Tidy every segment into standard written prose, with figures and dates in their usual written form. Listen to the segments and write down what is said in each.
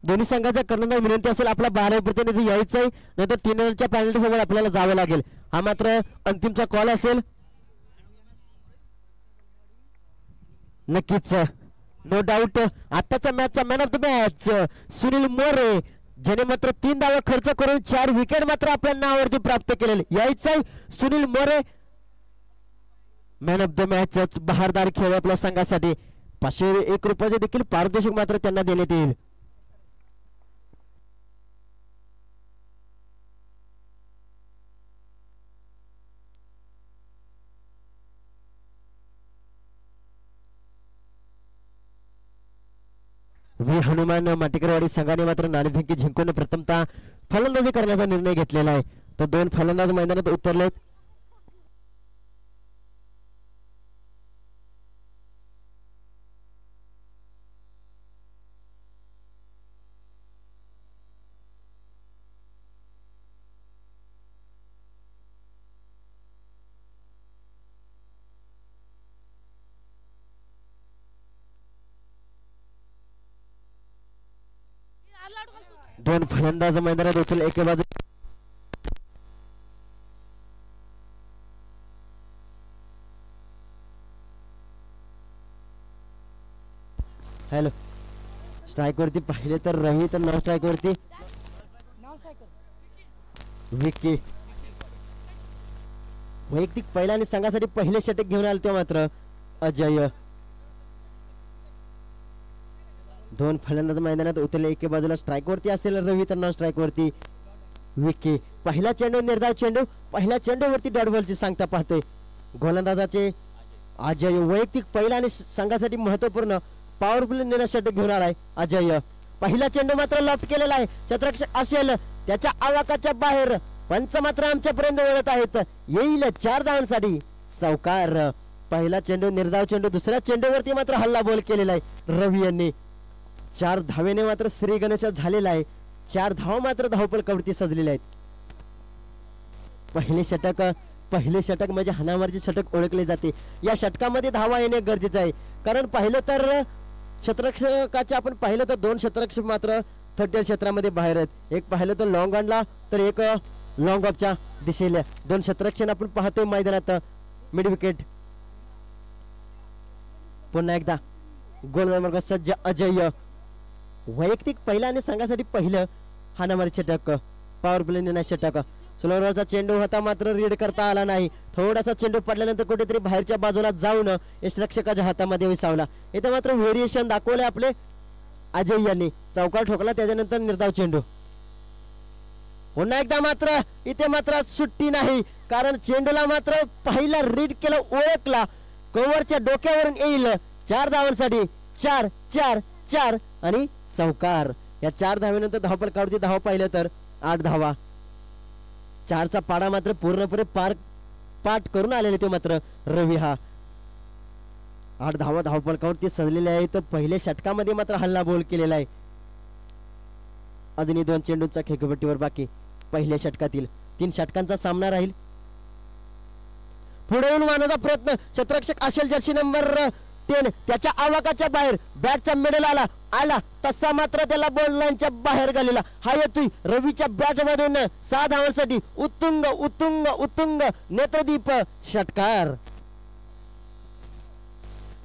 दोन्ही संघाच्या कर्णधार विनंती असेल आपला 12 प्रतिनिधी यायचं आहे, नंतर 3 रनच्या पेनल्टी सोबत आपल्याला जावं लागेल. हा मात्र अंतिमचा कॉल असेल. नक्कीच नो डाऊट आताच्या मॅचचा man of the match Sunil More, ज्याने मात्र 3 धावा खर्च करून 4 विकेट मात्र आपल्या नावावरती प्राप्त केलेले. यायचंय Sunil More man of the match. बहारदार खेळ आपल्या संघासाठी. 501 रुपयाचे देखील पारितोषिक मात्र त्यांना देण्यात येईल. वीर हनुमान माटेकरवाडी संघाने मात्र नाणेफेकी जिंकून प्रथमतः फलंदाजी करण्याचा निर्णय घेतलेला आहे. तर 2 फलंदाज मैदानात उतरलेत. दोन फलंदाज मैदानात उतरले. एके बाजू हॅलो स्ट्राइक वरती पाहिले तर रवी, तर नॉन स्ट्राइक वरती विकी. वैयक्तिक पहिला आणि संघासाठी पहिले षटक घेऊन आले ते मात्र अजय. 2 फलंदाज मैदानात उतरले. एके बाजूला स्ट्राइक वरती असेल रवी, तर नॉन स्ट्राइक वरती विकी. पहिला चेंडू निर्धाव चेंडू. पहिल्या चेंडूवरती डॉट बॉलची सांगता पाहतोय गोलंदाजाचे अजय. वैयक्तिक पहिला आणि संघासाठी महत्वपूर्ण पॉवरफुल निर्णय षटक घेऊन आलाय अजय. पहिला चेंडू मात्र लॉफ्ट केलेला आहे. क्षेत्ररक्षक असेल त्याच्या आवाकाच्या बाहेर. पंच मात्र आमच्यापर्यंत वळत आहेत. येईल 4 धावांसाठी चौकार. पहिला चेंडू निर्धाव चेंडू. दुसऱ्या चेंडूवरती मात्र हल्ला बॉल केलेला आहे रवी यांनी. 4 धावेने मात्र श्री गणेश झालेला आहे. 4 धाव मात्र धावपळ कवडती सजलेले आहेत. पहिले षटक म्हणजे हाणामारीचे षटक ओळखले जाते. या षटकामध्ये धावा येणे गरजेचे आहे. कारण पाहिलं तर क्षेत्ररक्षकाचे आपण पाहिलं तर 2 क्षेत्ररक्षक मात्र 30 क्षेत्रामध्ये बाहेर आहेत. एक पाहिलं तर लॉंग ऑनला, तर एक लॉंग ऑफच्या दिशेला. 2 क्षेत्ररक्षण आपण पाहतोय मैदानात. Mid wicket. पुन्हा एकदा गोलंदाज सज्ज अजय. वैयक्तिक पहिला आणि संघासाठी पहिलं हाणामारी षटक. पॉवर प्ले निर्णय षटक. स्लोवरचा चेंडू होता मात्र रीड करता आला नाही. थोडासा चेंडू पडल्यानंतर कुठेतरी बाहेरच्या बाजूला जाऊन यष्टिरक्षकाच्या हातामध्ये विसावला. इथे मात्र व्हेरिएशन दाखवले आपले अजय यांनी. चौकार ठोकला त्याच्यानंतर निर्धाव चेंडू. पुन्हा एकदा मात्र इथे मात्र सुट्टी नाही. कारण चेंडूला मात्र पहिला रीड केला, ओळखला, कव्हरच्या डोक्यावरून येईल. 4 धावांसाठी 4 4 4 आणि चौकार. या 4 धावेनंतर धावपळ काढती धाव पाहिलं तर 8 धावा. 4चा पाडा मात्र पूर्णपणे पाठ करून आलेले ते मात्र रवी. हा 8 धावा धावपळ काढती सजलेले आहे. तर पहिल्या षटकामध्ये मात्र हल्ला बोल केलेला आहे. अजूनही 2 चेंडूंचा खेळपट्टीवर बाकी. पहिल्या षटकातील 3 षटकांचा सामना राहील. पुढे येऊन मारण्याचा प्रयत्न. क्षेत्ररक्षक असेल जर्सी नंबर 10 त्याच्या आवाकाच्या बाहेर. बॅटचा मिडल आला तसा मात्र त्याला बॉल लाईनच्या बाहेर गेलेला. हा येतोय रवीच्या बॅट मधून 6 धावांसाठी. उत्तुंग उत्तुंग उत्तुंग नेत्रदीप षटकार.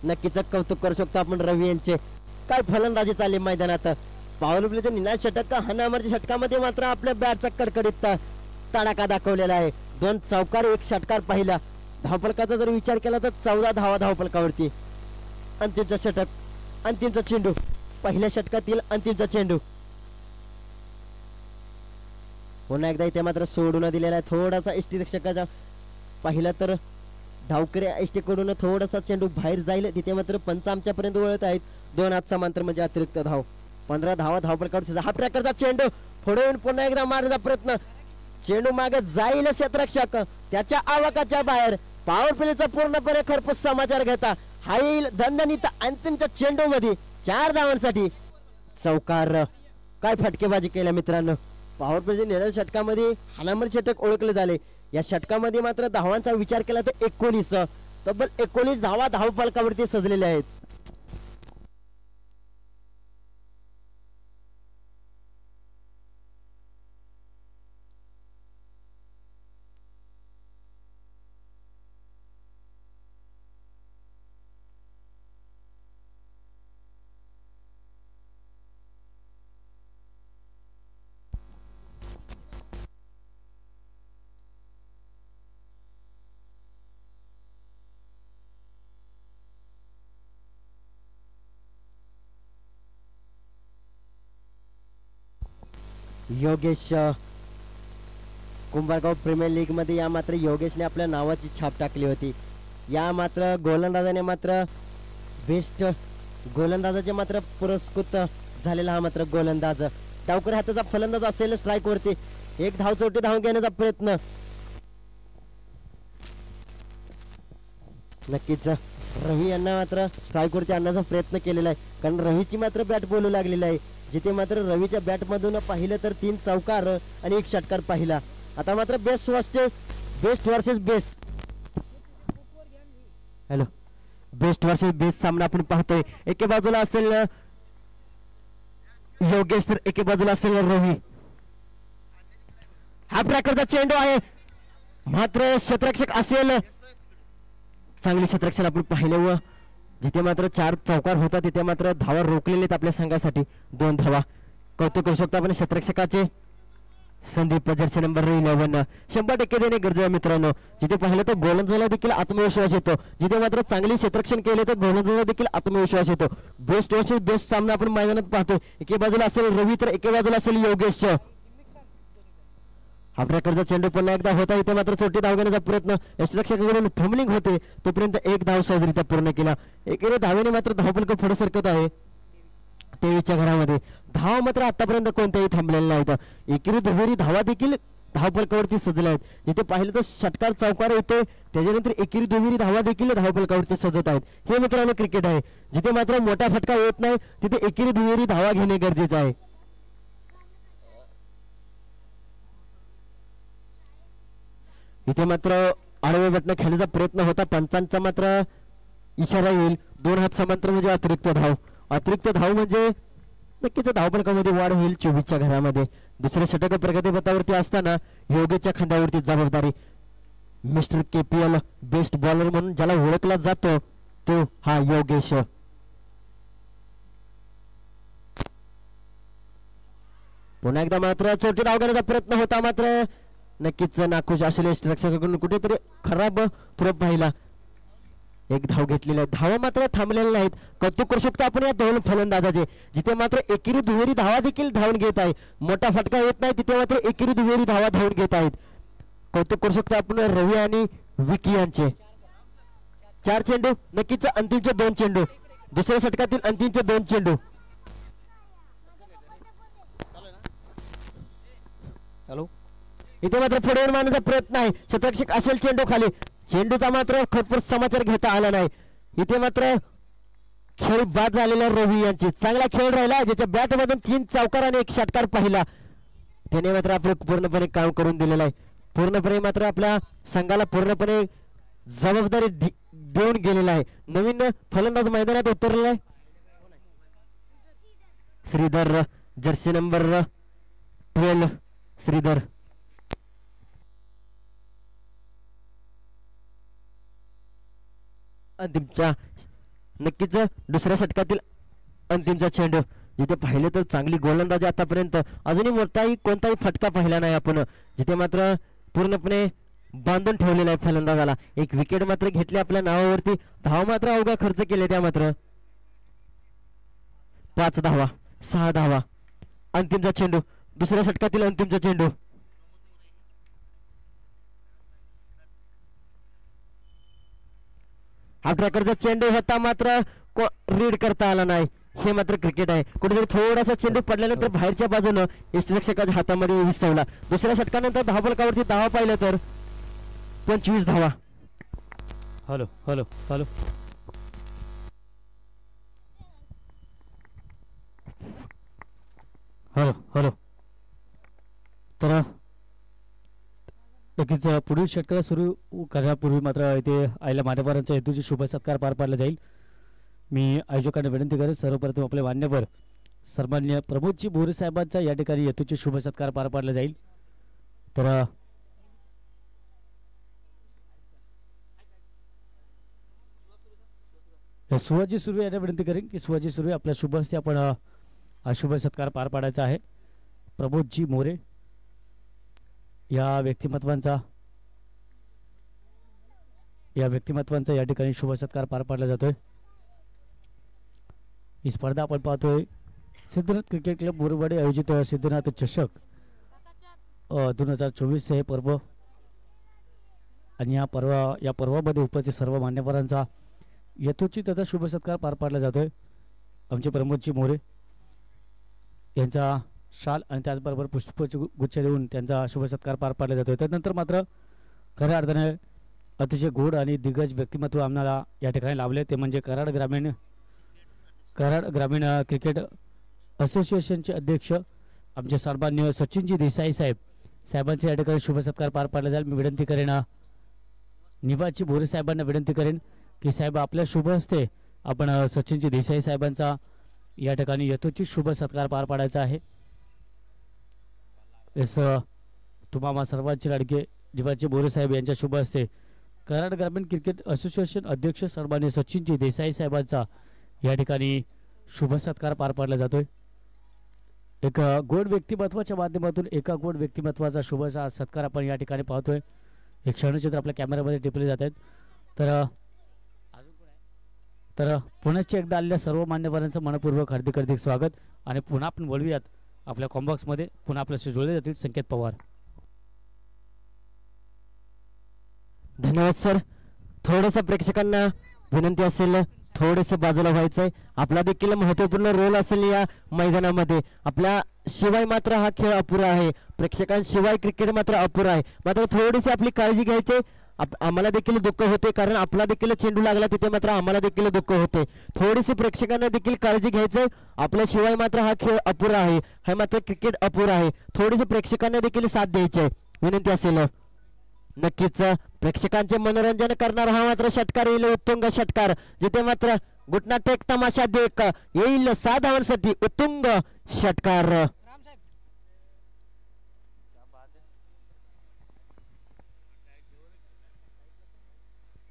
नक्कीच कौतुक करू शकतो आपण रवी यांचे. काय फलंदाजी चालली मैदानात. पॉवर प्लेच्या निनाद षटक हाणामारीच्या षटकामध्ये मात्र आपल्या बॅटचा कडकडीत तडाखा दाखवलेला आहे. 2 चौकार 1 षटकार पाहिला. धावफलकाचा जर विचार केला तर 14 धावा धावफलकावरती. अंतिमचा षटक, अंतिमचा चेंडू. पहिल्या षटकातील अंतिमचा चेंडू. पुन्हा एकदा इथे मात्र सोडून दिलेला आहे. थोडासा यष्टिरक्षकाचा पाहिला तर धावकरी एसटी कडून थोडासा चेंडू बाहेर जाईल. तिथे मात्र पंच आमच्यापर्यंत वळत आहेत. 2 हात समांतर म्हणजे अतिरिक्त धाव. 15 धावा धावपळ. हा प्रकारचा चेंडू पुढे येऊन पुन्हा एकदा मारण्याचा प्रयत्न. चेंडू मागे जाईल क्षेत्ररक्षक त्याच्या आवाकाच्या बाहेर. पॉवर प्लेचा पूर्णपणे खरपूस समाचार घेता हा येईल दणदणीत अंतिमच्या चेंडू मध्ये 4 धावांसाठी चौकार. काय फटकेबाजी केल्या मित्रांनो. पॉवर प्लेच्या निर्णय षटकामध्ये हाणामारी षटक ओळखले झाले. या षटकामध्ये मात्र धावांचा विचार केला तर 19 तब्बल 19 धावा धावफलकावरती सजलेल्या आहेत. योगेश कुंभारगाव प्रीमियर लीग मध्ये या मात्र योगेशने आपल्या नावाची छाप टाकली होती. या मात्र गोलंदाजाने मात्र बेस्ट गोलंदाजाचे मात्र पुरस्कृत झालेला हा मात्र गोलंदाज. डावकर हाताचा फलंदाज असेल स्ट्राईक वरती. एक धाव चोटी धाव घेण्याचा प्रयत्न. नक्कीच रवी यांना मात्र स्ट्राईक वरती आणण्याचा प्रयत्न केलेला आहे, कारण रवीची मात्र बॅट बोलू लागलेली आहे. जिथे मात्र रवीच्या बॅट मधून पाहिलं तर 3 चौकार आणि 1 षटकार पाहिला. आता मात्र best versus best hello best versus best सामना आपण पाहतोय. एके बाजूला असेल योगेश तर एके बाजूला असेल रवी. हा प्रकारचा चेंडू आहे, मात्र क्षेत्ररक्षक असेल चांगली क्षेत्ररक्षण आपण पाहिले व जिथे मात्र 4 चौकार होता तिथे मात्र धावा रोखलेले आपल्या संघासाठी 2 धावा. कौतुक करू शकतो आपण क्षेत्ररक्षकाचे. संदीप जर्सी नंबर 11 100% देणे गरजेचं आहे मित्रांनो. जिथे पाहिलं तर गोलंदाजाला देखील आत्मविश्वास येतो, जिथे मात्र चांगली क्षेत्ररक्षण केले तर गोलंदाजाला देखील आत्मविश्वास येतो. बेस्ट वर्सेस बेस्ट सामना आपण मैदानात पाहतो. एके बाजूला असेल रवी तर एके बाजूला असेल योगेश. हा प्रकारचा चेंडू पुन्हा एकदा होता. इथे मात्र चोटी धाव घेण्याचा प्रयत्न यष्टरक्षकाकडून फॉर्मलिंग होते, तोपर्यंत 1 धाव सहजरित्या पूर्ण केला. एकेरी धावेने मात्र धावफलक पुढे सरकत आहे 23च्या घरामध्ये. धावा मात्र आतापर्यंत कोणत्याही थांबलेल्या नाहीत. एकेरी दुहेरी धावा देखील धावफलकावरती सजल्या आहेत. जिथे पाहिलं तर षटकार चौकार येतोय, त्याच्यानंतर एकेरी दुहेरी धावा देखील धावफलकावरती सजत आहेत. हे मित्रांनो क्रिकेट आहे. जिथे मात्र मोठा फटका येत नाही तिथे एकेरी दुहेरी धावा घेणे गरजेचं आहे. इथे मात्र आडवे बटणं खेळण्याचा प्रयत्न होता. पंचांचा मात्र इशारा येईल. 2 हात समांतर म्हणजे अतिरिक्त धाव. अतिरिक्त धाव म्हणजे नक्कीच धावफलकामध्ये वाढ होईल 24च्या घरामध्ये. दुसरे षटक प्रगतीपथावरती असताना योगेशच्या खांद्यावरती जबाबदारी. मिस्टर KPL बेस्ट बॉलर म्हणून ज्याला ओळखला जातो तो हा योगेश. पुन्हा एकदा मात्र चोटी धाव घेण्याचा प्रयत्न होता, मात्र नक्कीच नाखुश असलेल्या रक्षकाकडून कुठेतरी खराब थ्रो पाहिला. 1 धाव घेतलेला आहे. धावा मात्र थांबलेल्या नाहीत. कौतुक करू शकतो आपण या 2 फलंदाजाचे, जिथे मात्र एकेरी दुहेरी धावा देखील धावून घेत आहे. मोठा फटका येत नाही तिथे मात्र एकेरी दुहेरी धावा धावून घेत आहेत. कौतुक करू शकतो आपण रवी आणि विकी यांचे. 4 चेंडू नक्कीच अंतिमचे 2 चेंडू, दुसऱ्या षटकातील अंतिमचे 2 चेंडू. हॅलो इथे मात्र पुढे मारण्याचा प्रयत्न आहे. क्षेत्ररक्षक असेल चेंडू खाली. चेंडूचा मात्र खरपूर समाचार घेता आला नाही. इथे मात्र खेळ बाद झालेला रवी यांची. चांगला खेळ राहिला, ज्याच्या बॅट मधून 3 चौकार आणि 1 षटकार पाहिला. त्याने मात्र आपलं पूर्णपणे काम करून दिलेलं आहे. पूर्णपणे मात्र आपल्या संघाला पूर्णपणे जबाबदारी देऊन गेलेला आहे. नवीन फलंदाज मैदानात उतरलेला आहे श्रीधर जर्सी नंबर 12 श्रीधर. अंतिमच्या नक्कीच दुसऱ्या षटकातील अंतिमचा चेंडू. जिथे पाहिलं तर चांगली गोलंदाजी आतापर्यंत अजूनही कोणताही फटका पाहिला नाही आपण. जिथे मात्र पूर्णपणे बांधून ठेवलेला आहे फलंदाजाला. 1 विकेट मात्र घेतली आपल्या नावावरती. धाव मात्र अवघा खर्च केले त्या मात्र. 5 धावा 6 धावा. अंतिमचा चेंडू दुसऱ्या षटकातील अंतिमचा चेंडू. हा प्रकारचा चेंडू होता, मात्र रीड करता आला नाही. हे मात्र क्रिकेट आहे. कुठेतरी थोडासा चेंडू पडल्यानंतर बाहेरच्या बाजूनं यष्टरक्षकाच्या हातामध्ये विसवला. दुसऱ्या षटकानंतर धावफलकावरती धावा पाहिलं तर 25 धावा. Hello hello hello hello hello तर नक्कीच पुढील षटकार सुरू करण्यापूर्वी मात्र इथे आईला मान्यवरांच्या हेतूची शुभ सत्कार पार पाडला जाईल. मी आयोजकांना विनंती करेन सर्वप्रथम आपले मान्यवर सन्माननीय प्रमोदजी बोरे साहेबांचा या ठिकाणी हेतूची शुभ सत्कार पार पाडला जाईल. तर सुहाजी सुर्वे यांना विनंती करेन की सुहाजी सुर्वे आपल्या शुभ हस्ते आपण हा शुभ सत्कार पार पाडायचा आहे. प्रमोदजी मोरे या व्यक्तिमत्वांचा या ठिकाणी शुभ सत्कार पार पाडला जातोय. ही स्पर्धा आपण पाहतोय सिद्धनाथ क्रिकेट क्लब बोरवाडी आयोजित सिद्धनाथ चषक 2024 हे पर्व आणि या पर्वामध्ये उपस्थित सर्व मान्यवरांचा यथोचित तथा शुभ सत्कार पार पाडला जातोय. आमचे प्रमोदजी मोरे यांचा शाल आणि त्याचबरोबर पुष्पचे गुच्छ देऊन त्यांचा शुभ सत्कार पार पाडला जातोय. त्यानंतर मात्र खऱ्या अर्थाने अतिशय गोड आणि दिग्गज व्यक्तिमत्व आम्हाला या ठिकाणी लाभले, ते म्हणजे कराड ग्रामीण क्रिकेट असोसिएशनचे अध्यक्ष आमचे सन्माननीय सचिनजी देसाई साहेबांचे या ठिकाणी शुभ सत्कार पार पाडला जाईल. मी विनंती करेन निवाची बोरे साहेबांना विनंती करेन की साहेब आपल्या शुभ हस्ते आपण सचिनजी देसाई साहेबांचा या ठिकाणी यथोचित शुभ सत्कार पार पाडायचा आहे. तुम्हा सर्वांचे लाडके निवाची बोरे साहेब यांच्या शुभ हस्ते कराड ग्रामीण क्रिकेट असोसिएशन अध्यक्ष सन्माननीय सचिनजी देसाई साहेबांचा या ठिकाणी शुभ सत्कार पार पाडला जातोय. एक गोड व्यक्तिमत्वाच्या माध्यमातून एका गोड व्यक्तिमत्वाचा शुभ सत्कार आपण या ठिकाणी पाहतोय. एक क्षणचित्र आपल्या कॅमेऱ्यामध्ये टिपले जात आहेत. तर पुण्याच्या एकदा आलेल्या सर्व मान्यवरांचं मनपूर्वक हार्दिक हार्दिक स्वागत. आणि पुन्हा आपण वळूयात आपल्या कॉम्बॉक्समध्ये. पुन्हा आपल्याशी जोडले जातील संकेत पवार. धन्यवाद सर. थोडंसं प्रेक्षकांना विनंती असेल थोडेसे बाजूला व्हायचंय. आपला देखील महत्त्वपूर्ण रोल असेल या मैदानामध्ये. आपल्या शिवाय मात्र हा खेळ अपुरा आहे, प्रेक्षकांशिवाय क्रिकेट मात्र अपुरा आहे. मात्र थोडीशी आपली काळजी घ्यायची. आम्हाला देखील दुःख होते कारण आपला देखील चेंडू लागला तिथे मात्र आम्हाला देखील दुःख होते. थोडीशी प्रेक्षकांना देखील काळजी घ्यायचं. आपल्याशिवाय मात्र हा खेळ अपुरा आहे, हा मात्र क्रिकेट अपुरा आहे. थोडीशी प्रेक्षकांना देखील साथ द्यायची आहे विनंती असेल. नक्कीच प्रेक्षकांचे मनोरंजन करणार हा मात्र षटकार येईल, उत्तुंग षटकार, जिथे मात्र घुटना टेक तमाशा देख येईल 6 धावांसाठी उत्तुंग षटकार.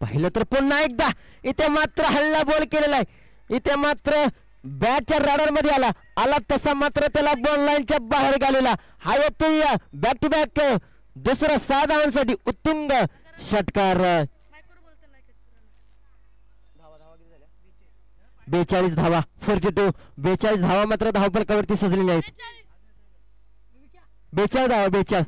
पाहिलं तर पुन्हा एकदा इथे मात्र हल्ला बॉल केलेला आहे. इथे मात्र बॅटच्या राडार मध्ये आला तसा मात्र त्याला बॉल लाईनच्या बाहेर घालवला. हा येतोय बॅक टू बॅक दुसरा 6 धावांसाठी उत्तुंग षटकार. 42 धावा 42. 42 धावा मात्र धावफलकावरती सजलेल्या आहेत. 42 धावा 42.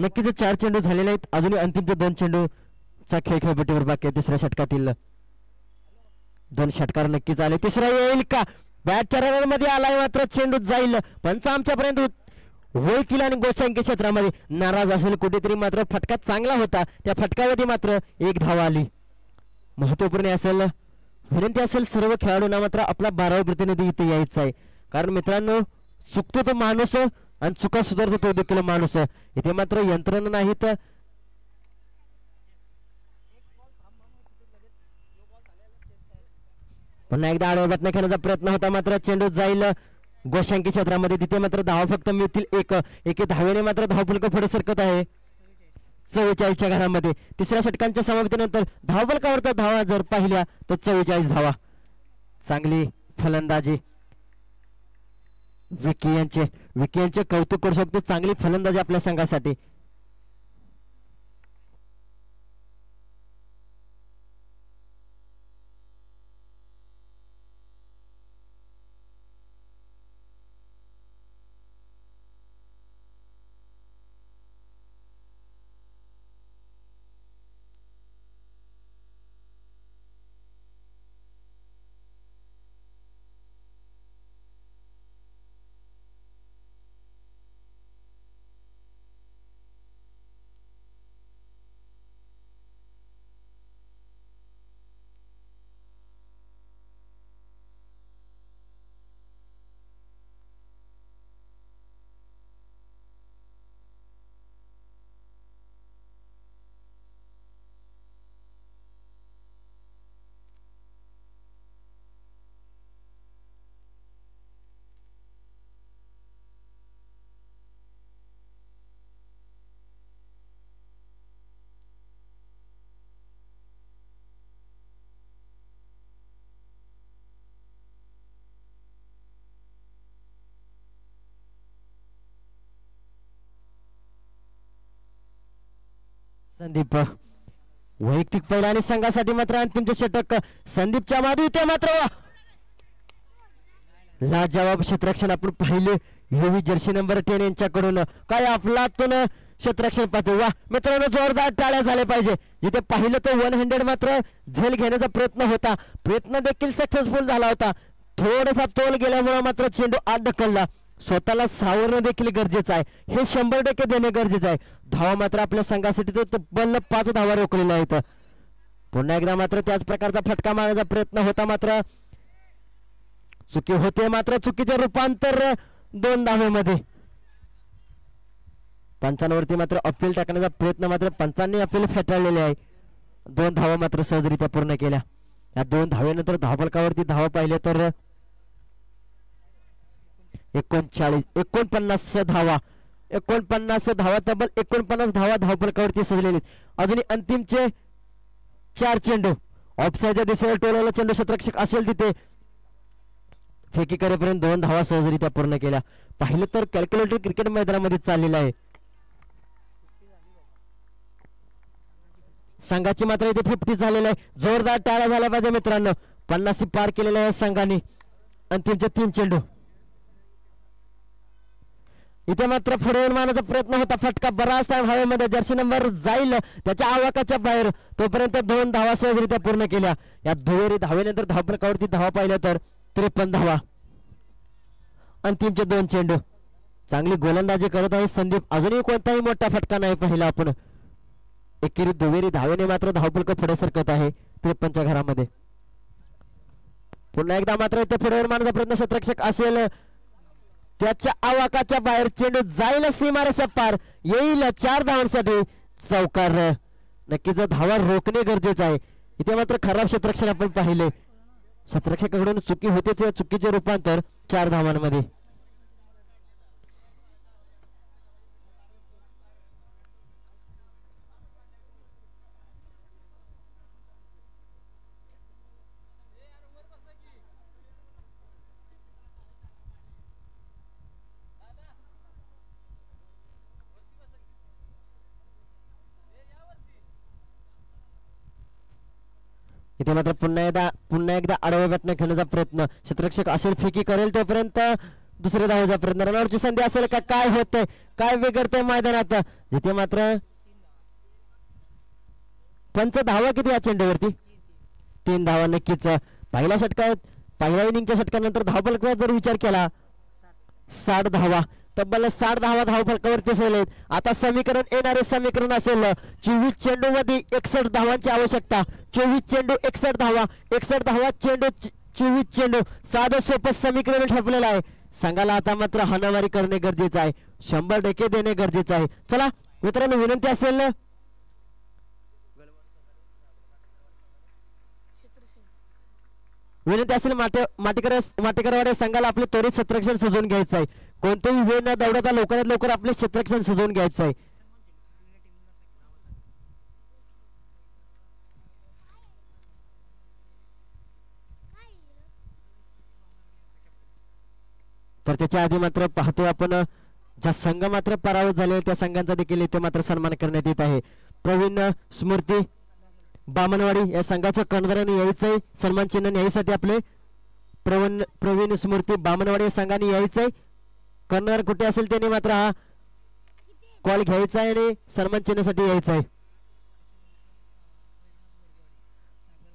नक्कीच 4 चेंडू झालेले आहेत. अजूनही अंतिम ते 2 चेंडूचा खेळ खेळपट्टीवर बाकी आहे. तिसऱ्या षटकातील 2 षटकार नक्कीच आले. तिसरा येईल का? बॅटच्या रनर मध्ये आलाय मात्र चेंडू जाईल. पंच आमच्यापर्यंत होईल आणि गोशांकी क्षेत्रामध्ये नाराज असेल कुठेतरी. मात्र फटका चांगला होता, त्या फटकामध्ये मात्र 1 धाव आली. महत्वपूर्ण असेल विनंती असेल सर्व खेळाडूंना मात्र आपला 12वा प्रतिनिधी इथे यायचा आहे. कारण मित्रांनो चुकतो तो माणूस आणि चुका सुधारतो तो देखील माणूस. इथे मात्र यंत्रणा नाही तर पुन्हा एकदा आडव्या बातम्या खेळण्याचा प्रयत्न होता मात्र चेंडू जाईल गोशांकी क्षेत्रामध्ये. तिथे मात्र धावा फक्त मिळतील एक धावेने मात्र धावफलक पुढे सरकत आहे 44च्या घरामध्ये. तिसऱ्या षटकांच्या समाप्तीनंतर धावफलकावर धावा जर पाहिल्या तर 44 धावा. चांगली फलंदाजी विकी यांचे कौतुक करू शकतो. चांगली फलंदाजी आपल्या संघासाठी. संदीप वैयक्तिक पहिला आणि संघासाठी मात्र अंतिमचे षटक संदीपच्या मागे इथे मात्र लाजवाब क्षेत्ररक्षण आपण पाहिले योवी जर्सी नंबर 10 यांच्याकडून काय अफलातून क्षेत्ररक्षण पाहतो. वा मित्रांनो जोरदार टाळ्या झाल्या पाहिजे. जिथे पाहिलं तर 100 मात्र झेल घेण्याचा प्रयत्न देखील सक्सेसफुल झाला होता. थोडासा तोल गेल्यामुळे मात्र चेंडू आत ढकलला. स्वतःला सावरणं देखील गरजेचं आहे. हे 100% देणे गरजेचं आहे. धावा मात्र आपल्या संघासाठी तर तब्बल 5 धावा रोखलेल्या आहेत. पुन्हा एकदा मात्र त्याच प्रकारचा फटका मारण्याचा प्रयत्न होता मात्र चुकी होते. मात्र चुकीचे रूपांतर 2 धावेमध्ये. पंचांवरती मात्र अपील टाकण्याचा प्रयत्न मात्र पंचांनी अपील फेटाळलेले आहे. 2 धावा मात्र सहजरित्या पूर्ण केल्या. या 2 धावेनंतर धावफलकावरती धावा पाहिले तर 49 धावा तब्बल 49 धावा धावफलकावरती सजलेली. अजूनही अंतिमचे 4 चेंडू ऑफसाईडच्या दिशेला टोलवला चेंडू क्षेत्ररक्षक असेल तिथे फेकी करेपर्यंत 2 धावा सहजरित्या पूर्ण केल्या. पाहिलं तर कॅल्क्युलेटेड क्रिकेट मैदानामध्ये चाललेलं आहे. संघाची मात्र इथे 50 झालेलं आहे. जोरदार टाळ्या झाल्या पाहिजे मित्रांनो. 50 पार केलेल्या आहे संघाने. अंतिमचे 3 चेंडू इथे मात्र पुढे मारण्याचा प्रयत्न होता. फटका बराच टाइम हवेमध्ये. जर्सी नंबर जाईल त्याच्या आवाकाच्या बाहेर. तोपर्यंत 2 धावा सहजरित्या पूर्ण केल्या. या दुहेरी धावेनंतर धावफलकावरती धावा पाहिल्या तर 53 धावा. अंतिमचे 2 चेंडू. चांगली गोलंदाजी करत आहे संदीप. अजूनही कोणताही मोठा फटका नाही पाहिला आपण. एकेरी दुहेरी धावेने मात्र धावफलक पुढे सरकत आहे 53च्या घरामध्ये. पुन्हा एकदा मात्र इथे पुढे मारण्याचा प्रयत्न क्षेत्ररक्षक असेल त्याच्या आवाकाच्या बाहेर. चेंडू जाईल सीमारेषा पार. येईल 4 धावांसाठी चौकार. नक्कीच धावा रोखणे गरजेचं आहे. इथे मात्र खराब क्षेत्ररक्षण आपण पाहिले. क्षेत्ररक्षकाकडून चुकी होते. चुकीचे रूपांतर 4 धावांमध्ये. इथे मात्र पुन्हा एकदा आडवा बॅटने खेळण्याचा प्रयत्न. क्षेत्ररक्षक असेल फेकी करेल तोपर्यंत दुसऱ्या धावाचा प्रयत्न. रनआउटची संधी असेल का काय होतंय काय बिघडतंय मैदानात. जिथे मात्र पंच धावा किती या चेंडूवरती 3 धावा. नक्कीच पहिल्या इनिंगच्या षटकानंतर धावफलकाचा जर विचार केला 60 धावा तब्बल 60 धावा धावफलकावरती असेल. आता येणारे समीकरण असेल 24 चेंडू मध्ये 61 धावांची आवश्यकता. 24 चेंडू 61 धावा. 61 धावा चेंडू 24 चेंडू. साधं सोपं समीकरण ठरलेलं आहे. संघाला आता मात्र हाणामारी करणे गरजेचं आहे. 100% देणे गरजेचं आहे. चला मित्रांनो विनंती असेल माटेकरवाड्या संघाला आपले त्वरित क्षेत्ररक्षण सजवून घ्यायचं आहे. कोणतेही वेळ न दौडता लवकरात लवकर आपले क्षेत्ररक्षण सजवून घ्यायचं आहे. तर त्याच्या आधी मात्र पाहतोय आपण ज्या संघ मात्र पराभूत झाले त्या संघांचा देखील इथे मात्र सन्मान करण्यात येत आहे. प्रवीण स्मृती बामणवाडी या संघाच्या कर्णधाराने यायचंय. सन्मान चिन्ह न्यायसाठी आपले प्रवीण स्मृती बामणवाडी या संघाने यायचंय. कर्णधार कुठे असेल त्याने मात्र हा कॉल घ्यायचा आहे आणि सन्मान चिन्हासाठी यायचं आहे.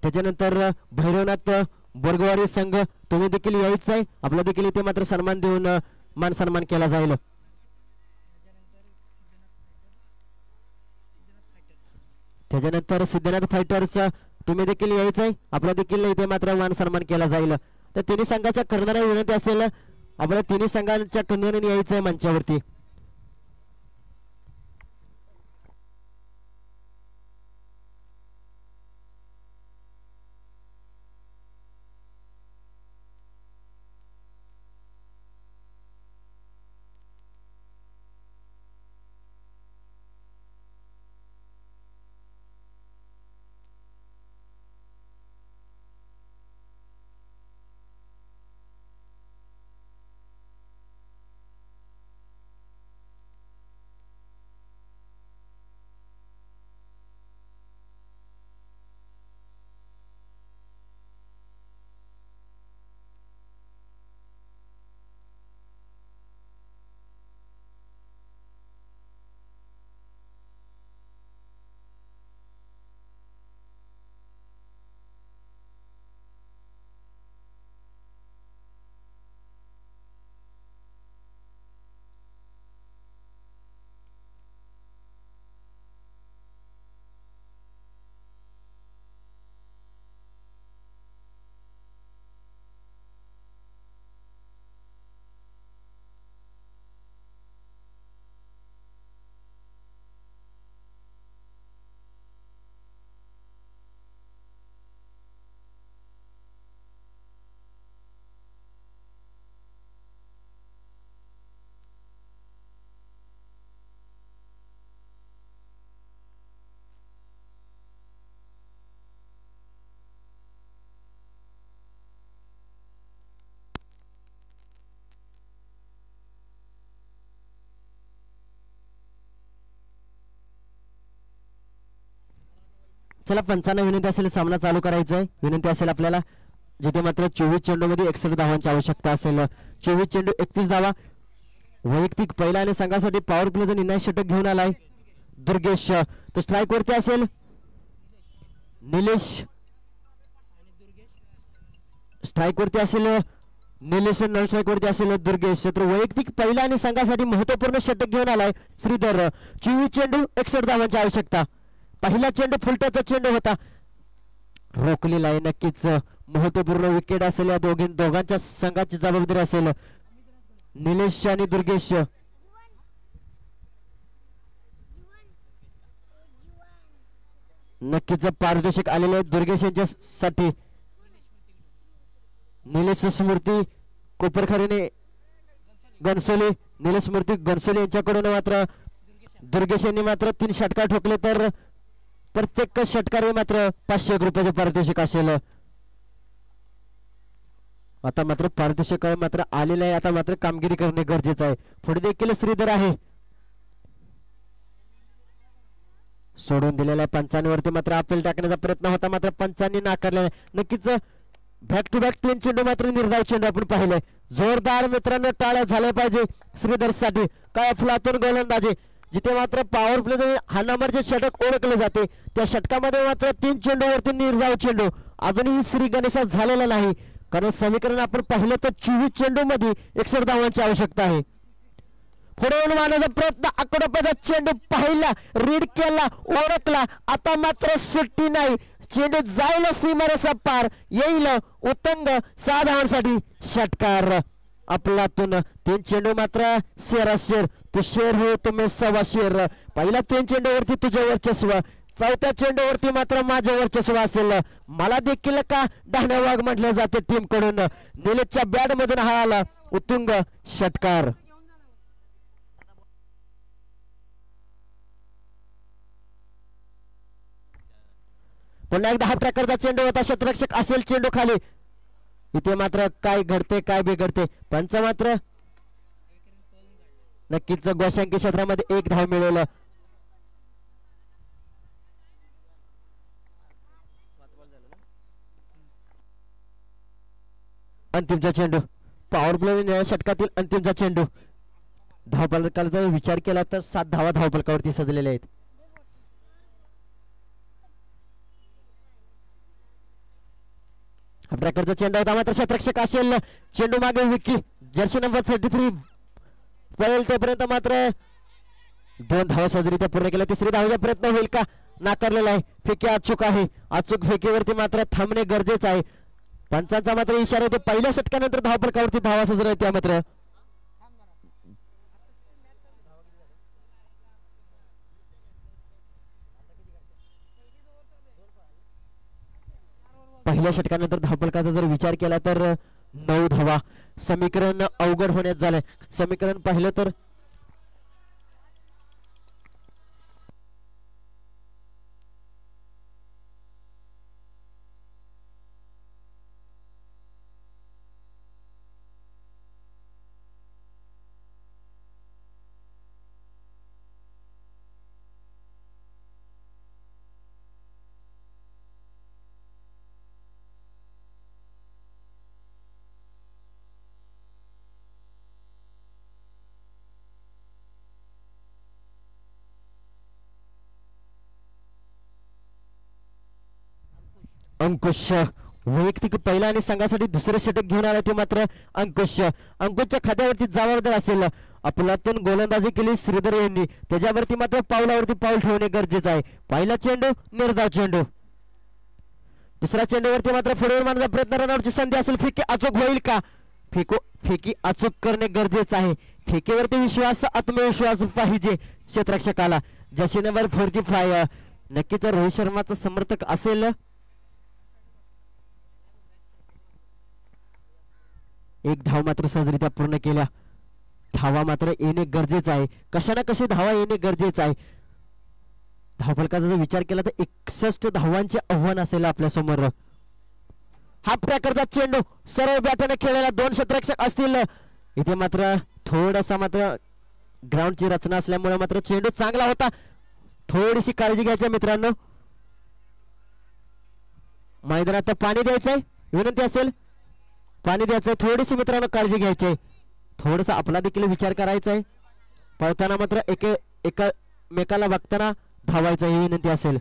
त्याच्यानंतर भैरवनाथ बोरगवाडी संघ तुम्ही देखील यायचं आहे. आपला देखील इथे मात्र सन्मान देऊन मान सन्मान केला जाईल. त्याच्यानंतर सिद्धनाथ फायटर्स तुम्ही देखील यायचं आहे. आपला देखील इथे मात्र मान सन्मान केला जाईल. तर तिन्ही संघाच्या कर्णधाराला विनंती असेल आपल्या तिन्ही संघांच्या कर्णधाराने यायचं आहे मंचावरती. चला पंचांना विनंती असेल सामना चालू करायचा आहे. विनंती असेल आपल्याला जिथे मात्र 24 चेंडू मध्ये 61 धावांची आवश्यकता असेल. 24 चेंडू 31 धावा. वैयक्तिक पहिला आणि संघासाठी पॉवर प्लेचं निर्णायक षटक घेऊन आलाय दुर्गेश. तो स्ट्राईक वरती असेल. निलेश स्ट्राईक वरती असेल. निलेश नॉन स्ट्राईक वरती असेल दुर्गेश. तर वैयक्तिक पहिला आणि संघासाठी महत्वपूर्ण षटक घेऊन आलाय श्रीधर. 24 चेंडू 61 धावांची आवश्यकता. पहिला चेंडू फुलट्याचा चेंडू होता, रोखलेला आहे. नक्कीच महत्वपूर्ण विकेट असेल. या दोघांच्या संघाची जबाबदारी असेल. निलेश आणि दुर्गेश. नक्कीच पारितोषिक आलेले आहे दुर्गेश यांच्यासाठी. निलेश स्मृती कोपरखरेने गणसोली, निलेश स्मृती गणसोली यांच्याकडून मात्र दुर्गेश यांनी मात्र 3 षटकार ठोकले, तर प्रत्येक षटकार मात्र 500 रुपयाचे पारितोषिक असेल. आता मात्र पारितोषिक मात्र आलेलं आहे. आता मात्र कामगिरी करणे गरजेचं आहे. पुढे देखील श्रीधर आहे. सोडून दिलेल्या पंचांवरती मात्र अपील टाकण्याचा प्रयत्न होता, मात्र पंचांनी नाकारलेला. नक्कीच बॅक टू बॅक 3 चेंडू मात्र निर्धाव चेंडू आपण पाहिले. जोरदार मित्रांनो टाळ्या झाल्या पाहिजे श्रीधर साठी. काय अफलातून गोलंदाजी, जिथे मात्र पॉवर प्ले हा नंबरचे षटक ओळखले जाते, त्या षटकामध्ये मात्र 3 चेंडू वरती निर्धाव चेंडू. अजूनही श्री गणेशा झालेला नाही, कारण समीकरण आपण पाहिलं तर 24 चेंडू मध्ये 61 धावांची आवश्यकता आहे. पुढे मारण्याचा प्रयत्न, आकडोपाचा चेंडू पाहिला, रीड केला, ओळखला. आता मात्र सुट्टी नाही, चेंडू जाईल सीमारेषा पार, येईल उत्तंग 6 धावांसाठी षटकार. आपलातून 3 चेंडू मात्र शेर तू शेर हो तुम्ही 1.25 शेर. पहिला 3 चेंडूवरती तुझे वर्चस्व, 4थ्या चेंडूवरती मात्र माझे वर्चस्व असेल. मला देखील का डहाण्या वाघ म्हटले जाते टीम कडून. निलेशच्या बॅट मधून हा आला उत्तुंग षटकार. पुन्हा एकदा हा प्रकारचा चेंडू होता, क्षेत्ररक्षक असेल चेंडू खाली. इथे मात्र काय घडते काय बिघडते. पंच मात्र नक्कीच गोशांकी क्षेत्रामध्ये 1 धाव मिळेल. अंतिमचा चेंडू, पॉवर प्ले षटकातील अंतिमचा चेंडू. धावफलकाचा विचार केला तर 7 धावा धावफलकावरती सजलेल्या आहेत. प्रकारचा चेंडू होता, मात्र क्षेत्ररक्षक असेल चेंडू मागे विकी जर्सी नंबर 33 पळेल तोपर्यंत मात्र 2 धावा सहजरित्या पूर्ण केल्या. 3री धावाचा प्रयत्न होईल का, नाकारलेला आहे. फेकी अचूक आहे, अचूक फेकीवरती मात्र थांबणे गरजेचं आहे. पंचांचा मात्र इशारा होतो, पहिल्या षटकानंतर धावफलकावरती धावा सजर आहे. त्या मात्र पहिल्या षटकानंतर धावफलकाचा जर विचार केला तर 9 धावा. समीकरण अवघड होण्यात झालंय. समीकरण पाहिलं तर अंकुश वैयक्तिक पहिला आणि संघासाठी दुसरे षटक घेऊन आला. ते मात्र अंकुशच्या खात्यावरती जबाबदार असेल. आपलातून गोलंदाजी केली श्रीधर यांनी, त्याच्यावरती मात्र पावलावरती पाऊल ठेवणे गरजेचं आहे. पहिला चेंडू निर्धाव चेंडू, दुसऱ्या चेंडूवरती मात्र पुढे मारण्याचा प्रयत्न, रनआउटची संधी असेल. फेकी अचूक होईल का, फेकी अचूक करणे गरजेचं आहे. फेकीवरती विश्वास, आत्मविश्वास पाहिजे क्षेत्ररक्षकाला. जशी नंबर 45 नक्कीच रोहित शर्माचा समर्थक असेल. 1 धाव मात्र सहजरित्या पूर्ण केल्या. धावा मात्र येणे गरजेचं आहे, कशा ना कशी धावा येणे गरजेचं आहे. धावफलकाचा जर विचार केला तर 61 धावांचे आव्हान असेल आपल्या समोर. हा प्रकारचा चेंडू सरळ बॅटने खेळलेला, 2 क्षेत्ररक्षक असतील. इथे मात्र थोडासा मात्र ग्राउंडची रचना असल्यामुळे मात्र चेंडू चांगला होता. थोडीशी काळजी घ्यायची मित्रांनो. मैदानात पाणी द्यायचंय विनंती असेल पाणी द्यायचंय थोडीशी मित्रांनो काळजी घ्यायची थोडस आपला देखील विचार करायचा आहे पळताना मात्र एकमेकाला बघताना धावायचं ही विनंती असेल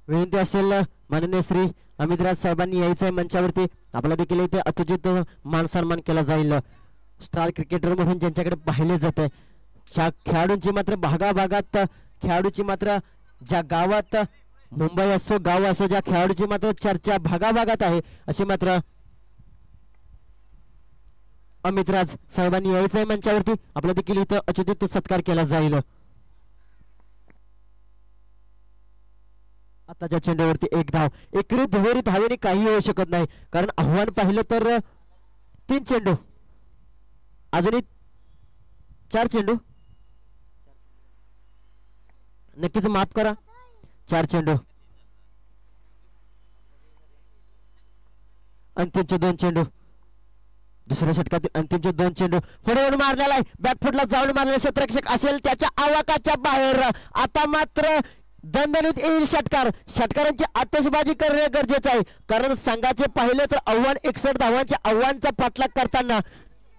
विनंती असेल माननीय श्री अमितराज साहेबांनी यायचंय मंचावरती आपला देखील इथे अत्युचित मान सन्मान केला जाईल स्टार क्रिकेटर म्हणून ज्यांच्याकडे पाहिले जाते ज्या खेळाडूंची मात्र भागाभागात खेळाडूची मात्र ज्या गावात मुंबई असो गाव असो ज्या खेळाडूची मात्र चर्चा भागाभागात आहे अशी मात्र अमितराज साहेबांनी यायचंय मंचावरती आपला देखील इथे अत्युचित सत्कार केला जाईल आताच्या चेंडूवरती एक धाव एकरी दुहेरी धावेने काही होऊ शकत नाही कारण आव्हान पाहिलं तर 3 चेंडू अजूनही 4 चेंडू नक्कीच माफ करा 4 चेंडू अंतिमचे 2 चेंडू दुसऱ्या षटकातील अंतिमचे 2 चेंडू पुढे मारलेला आहे बॅकफुटला जाऊन मारलेला क्षेत्ररक्षक असेल त्याच्या आवाकाच्या बाहेर आता मात्र दणदणीत येईल षटकारांची आतषबाजी करणे गरजेचं आहे कारण संघाचे पाहिले तर आव्हान 61 धावांच्या आव्हानचा पाठलाग करताना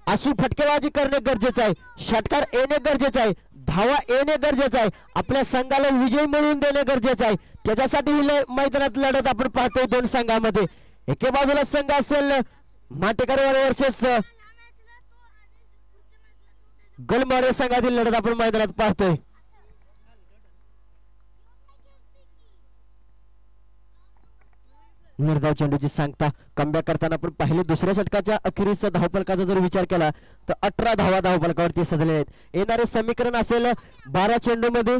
अशी फटकेबाजी करणे गरजेचं आहे षटकार येणे गरजेचं आहे धावा येणे गरजेचं आहे आपल्या संघाला विजय मिळवून देणे गरजेचं आहे त्याच्यासाठी ही मैदानात लढत आपण पाहतोय 2 संघामध्ये एके बाजूला संघ असेल माटेकर वर्सेस गलमारे संघातील लढत आपण मैदानात पाहतोय निर्धाव चेंडूची सांगता कमबॅक करताना आपण पाहिले दुसऱ्या षटकाच्या अखेरीस धावफलकाचा जर विचार केला तर 18 धावा धावफलकावरती सजले आहेत येणारे समीकरण असेल 12 चेंडू मध्ये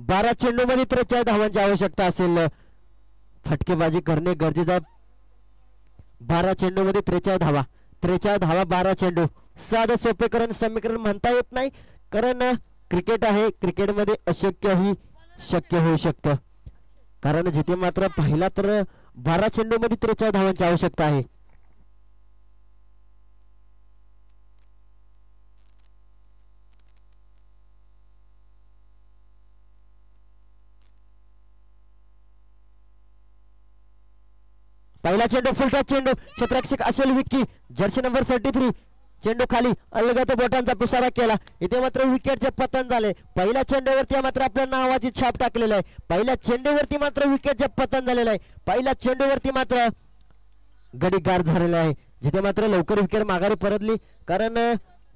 12 चेंडू मध्ये 43 धावांची आवश्यकता असेल फटकेबाजी करणे गरजेचं आहे 12 चेंडू मध्ये 43 धावा 12 चेंडू साधं सोपेकरण समीकरण म्हणता येत नाही कारण क्रिकेट आहे क्रिकेटमध्ये अशक्यही शक्य होऊ शकतं कारण जिथे मात्र पाहिला तर 12 चेंडू मध्ये 43 धावांची आवश्यकता आहे पहिला चेंडू फुलटॉस चेंडू क्षेत्ररक्षक असेल विक्की जर्सी नंबर 33 चेंडू खाली अलगत बोटांचा पिसारा केला इथे मात्र विकेटचे पतन झाले पहिल्या चेंडूवरती मात्र आपल्या नावाची छाप टाकलेली आहे पहिल्या चेंडूवरती मात्र विकेटचे पतन झालेलं आहे पहिल्या चेंडूवरती मात्र गडी गार झालेला आहे जिथे मात्र लवकर विकेट माघारी परतली कारण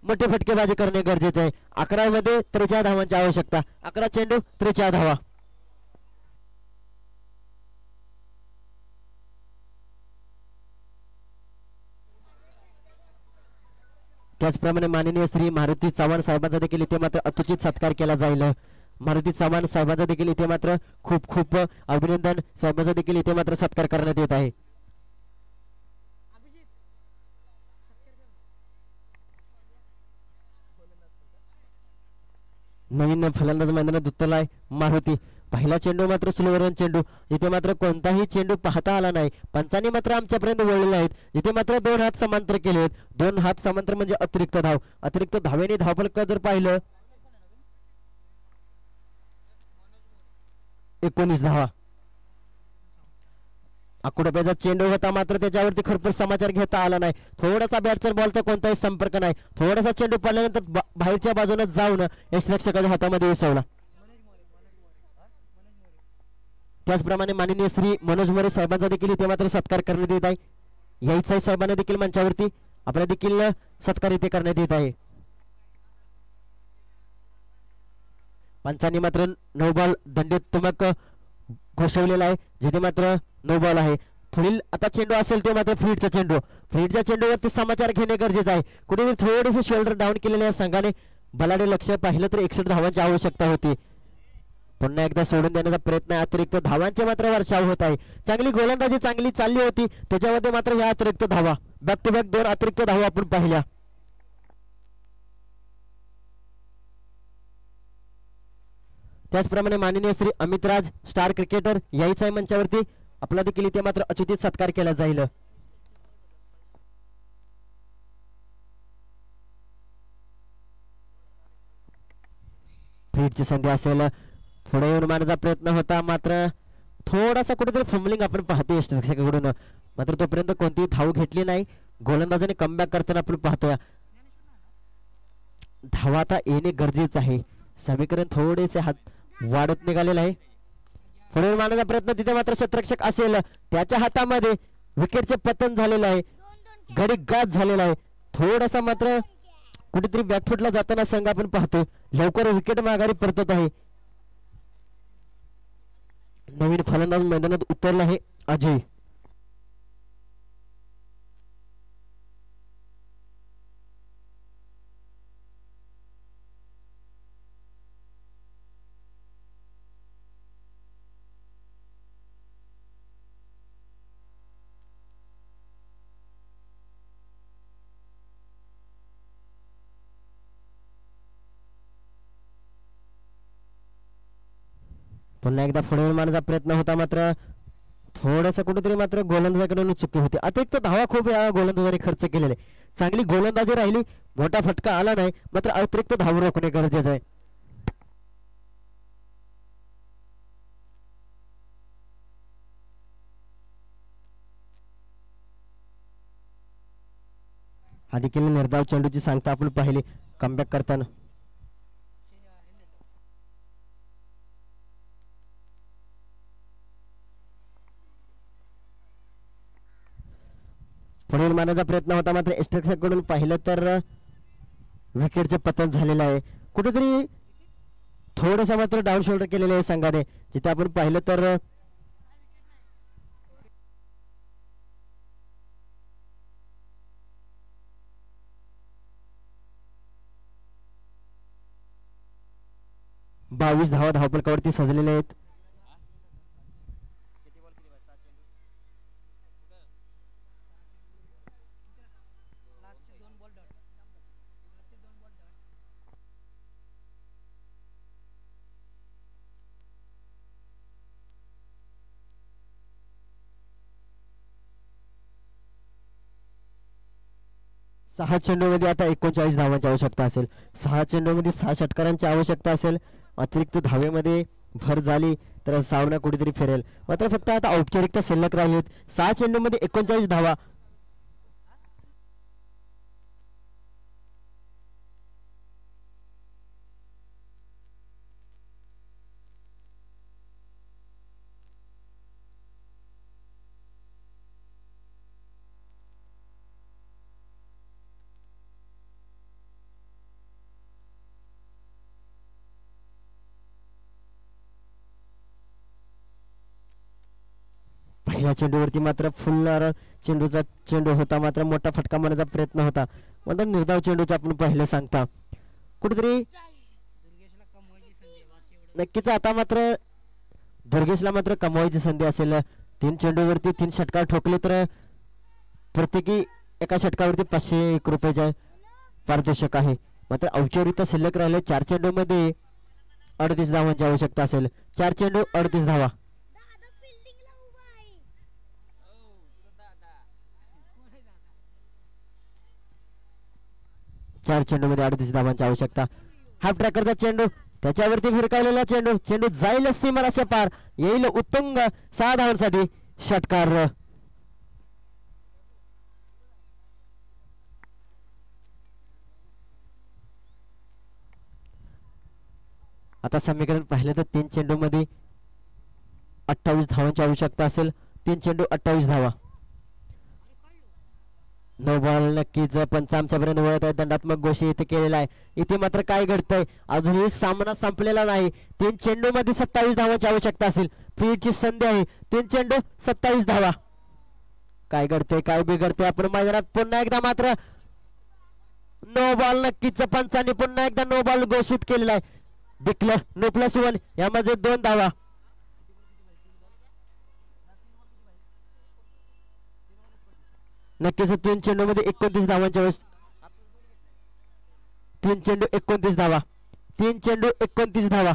मोठे फटकेबाजी करणे गरजेचे आहे 11 मध्ये 43 धावांची आवश्यकता 11 चेंडू 43 धावा त्याचप्रमाणे माननीय श्री मारुती चव्हाण साहेबांचा देखील इथे मात्र अत्युचित सत्कार केला जाईल मारुती चव्हाण साहेबांचा देखील इथे मात्र खूप खूप अभिनंदन साहेबांचा देखील इथे मात्र सत्कार करण्यात येत आहे नवीन फलंदाज मैदानात उतरलाय मारुती पहिला चेंडू मात्र स्लोवर चेंडू इथे मात्र कोणताही चेंडू पाहता आला नाही पंचांनी मात्र आमच्यापर्यंत वळलेले आहेत इथे मात्र 2 हात समांतर केले आहेत 2 हात समांतर म्हणजे अतिरिक्त धावेने धावफलक जर पाहिलं 19 धावा अकुडप्याचा चेंडू होता मात्र त्याच्यावरती खरपूर समाचार घेता आला नाही थोडासा बॅटचा बॉलचा कोणताही संपर्क नाही थोडासा चेंडू पडल्यानंतर बाहेरच्या बाजूने जाऊन यष्टिरक्षकाच्या हातामध्ये उसवला त्याचप्रमाणे माननीय श्री मनोज मोरे साहेबांचा देखील इथे मात्र सत्कार करण्यात येत आहे यायचा साहेबांना देखील मंचावरती आपला देखील सत्कार इथे करण्यात येत आहे पंचांनी मात्र नो बॉल दंडोत्तमक घोषवलेला आहे, जिथे मात्र नो बॉल आहे. पुढील आता चेंडू असेल तो मात्र फ्रीडचा चेंडू. फ्रीडच्या चेंडूवरती समाचार घेणे गरजेचं आहे. कुठेतरी थोडेसे शोल्डर डाऊन केलेल्या संघाने बलाढ्य लक्ष पाहिलं तर 61 धावांची आवश्यकता होती. पुन्हा एकदा सोडून देण्याचा प्रयत्न, अतिरिक्त धावांचे मात्र वर्षाव होत आहे. चांगली गोलंदाजी चांगली चालली होती, त्याच्यामध्ये मात्र ह्या अतिरिक्त धावा, बॅक टू बॅक 2 अतिरिक्त धावा आपण पाहिल्या. त्याचप्रमाणे माननीय श्री अमितराज स्टार क्रिकेटर यायचं आहे मंचावरती. आपला देखील इथे मात्र अचूतीत सत्कार केला जाईल. फ्रीडची संधी असेल, पुढे येऊन मारण्याचा प्रयत्न होता, मात्र थोडासा कुठेतरी फंबलिंग आपण पाहतोय यष्टीरक्षकाकडून. मात्र तोपर्यंत कोणतीही धाव घेतली नाही. गोलंदाजाने कमबॅक करताना आपण पाहतोय. धावा आता येणे गरजेचं आहे. समीकरण थोडेसे हात वाढत निघालेलं आहे. पुढे मारण्याचा प्रयत्न, तिथे मात्र क्षेत्ररक्षक असेल, त्याच्या हातामध्ये विकेटचे पतन झालेलं आहे, गडी गाज झालेला आहे. थोडासा मात्र कुठेतरी बॅकफुटला जाताना संघ आपण पाहतोय. लवकर विकेट माघारी परतत आहे. नवीन फलंदाज मैदानात उतरला आहे अजय. पुन्हा एकदा पुढे मारण्याचा प्रयत्न होता, मात्र थोडासा कुठेतरी मात्र गोलंदाजाकडून चुकी होती. अतिरिक्त धावा खूप या गोलंदाजाने खर्च केलेले. चांगली गोलंदाजी राहिली, मोठा फटका आला नाही, मात्र अतिरिक्त धाव रोखणे गरजेचं आहे. हा देखील निर्धाव चेंडूची सांगता आपण पाहिली कमबॅक करताना. पुढील मारण्याचा प्रयत्न होता, मात्र यष्टीरक्षकाकडून पाहिलं तर विकेटचे पतन झालेलं आहे. कुठेतरी थोडंसं मात्र डाऊन शोल्डर केलेलं आहे संघाने, जिथे आपण पाहिलं तर बावीस धावा धावफलकावरती सजलेले आहेत. सहा चेंडूमध्ये आता 39 धावांची आवश्यकता असेल. 6 चेंडूमध्ये 6 षटकारांची आवश्यकता असेल. अतिरिक्त धावेमध्ये भर झाली तर सामना कुठेतरी फिरेल. मात्र फक्त आता औपचारिकता शिल्लक राहिलीत. 6 चेंडूमध्ये 39 धावा. पहिल्या चेंडूवरती मात्र फुलणारा चेंडू होता, मात्र मोठा फटका मारण्याचा प्रयत्न होता. मात्र निर्धाव चेंडूचे आपण पाहिलं सांगता कुठेतरी नक्कीच आता मात्र दुर्गेशला मात्र कमवायची संधी असेल. 3 चेंडूवरती 3 षटकार ठोकले तर प्रत्येकी एका षटकावरती 501 रुपयाचे पारितोषिक आहे. मात्र औपचारिकता शिल्लक राहिले. 4 चेंडूमध्ये 38 धावांची आवश्यकता असेल. 4 चेंडू 38 धावा. 4 चेंडूमध्ये 38 धावांची आवश्यकता. हाफ ट्रॅकरचा चेंडू, त्याच्यावरती फिरकावलेला चेंडू जाईल सीमारेषे पार, येईल उत्तुंग 6 धावांसाठी षटकार. आता समीकरण पाहिलं तर 3 चेंडूमध्ये 28 धावांची आवश्यकता असेल. 3 चेंडू 28 धावा. नो बॉल नक्कीच पंच आमच्यापर्यंत वळत आहे. दंडात्मक गोष्टी इथे केलेला आहे. इथे मात्र काय घडतंय अजूनही सामना संपलेला नाही. 3 चेंडू मध्ये 27 धावांची आवश्यकता असेल. फ्रीची संधी आहे. 3 चेंडू 27 धावा. काय घडतंय काय बिघडतंय आपण मैदानात पुन्हा एकदा मात्र नो बॉल नक्कीच पंचांनी पुन्हा एकदा नो बॉल घोषित केलेला आहे. डिक्लेअर नो +1 यामध्ये 2 धावा. नक्कीच 3 चेंडू मध्ये 29 धावांच्या 3 चेंडू 29 धावा. 3 चेंडू 29 धावा.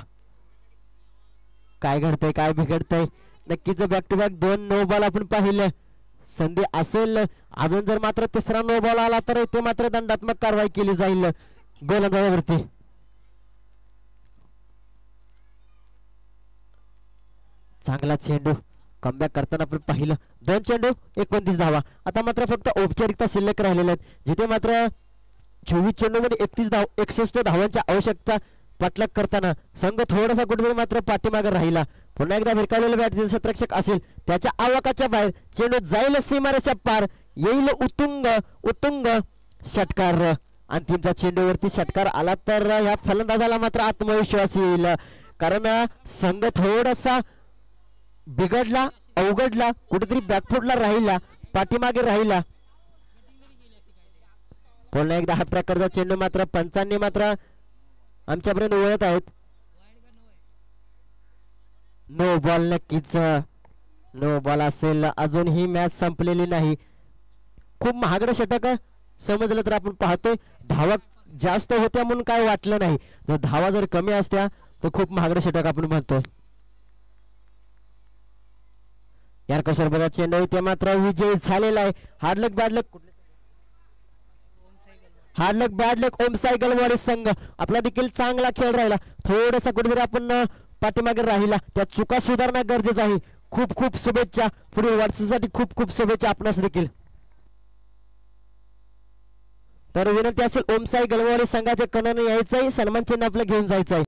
काय घडतंय काय बिघडतंय नक्कीच back to back 2 no ball आपण पाहिलं. संधी असेल अजून जर मात्र तिसरा नो बॉल आला तर इथे मात्र दंडात्मक कारवाई केली जाईल गोलंदाजावरती. चांगला चेंडू कमबॅक करताना आपण पाहिलं. 2 चेंडू 29 धावा. आता मात्र फक्त औपचारिकता शिल्लक राहिलेल्या आहेत जिथे मात्र 24 चेंडू मध्ये 61 धावांच्या आवश्यकता पाठलाग करताना संघ थोडासा कुठेतरी मात्र पाठीमागे राहिला. पुन्हा एकदा भिरकावलेला बॅट क्षेत्ररक्षक असेल त्याच्या आवाकाच्या बाहेर चेंडू जाईल सीमारेच्या पार येईल उत्तुंग उत्तुंग षटकार. अंतिमचा चेंडूवरती षटकार आला तर या फलंदाजाला मात्र आत्मविश्वास येईल कारण संघ थोडासा बिघडला अवघडला कुठेतरी बॅकफुटला राहिला पाठीमागे राहिला. पुन्हा एकदा हा प्रकारचा चेंडू मात्र पंचांनी मात्र आमच्यापर्यंत वळत आहेत. नो बॉल नक्कीच नो बॉल असेल. अजून ही मॅच संपलेली नाही. खूप महागडं षटक समजलं तर आपण पाहतोय धावा जास्त होत्या म्हणून काय वाटलं नाही. जर धावा जर कमी असत्या तर खूप महागडं षटक आपण म्हणतोय. यार सोबत चेंडू ते मात्र विजयी झालेला आहे. हार्डलक बॅडलक ओम सायकल वाले संघ आपला देखील चांगला खेळ राहिला. थोडासा कुठेतरी आपण पाठीमागे राहिला त्या चुका सुधारणं गरजेचं आहे. खूप खूप शुभेच्छा पुढील वाटचालीसाठी खूप खूप शुभेच्छा आपणास देखील. तर विनंती असेल ओम साई गलवाले संघाच्या कणाने यायचंय सन्मान चिन्ह आपलं घेऊन जायचंय.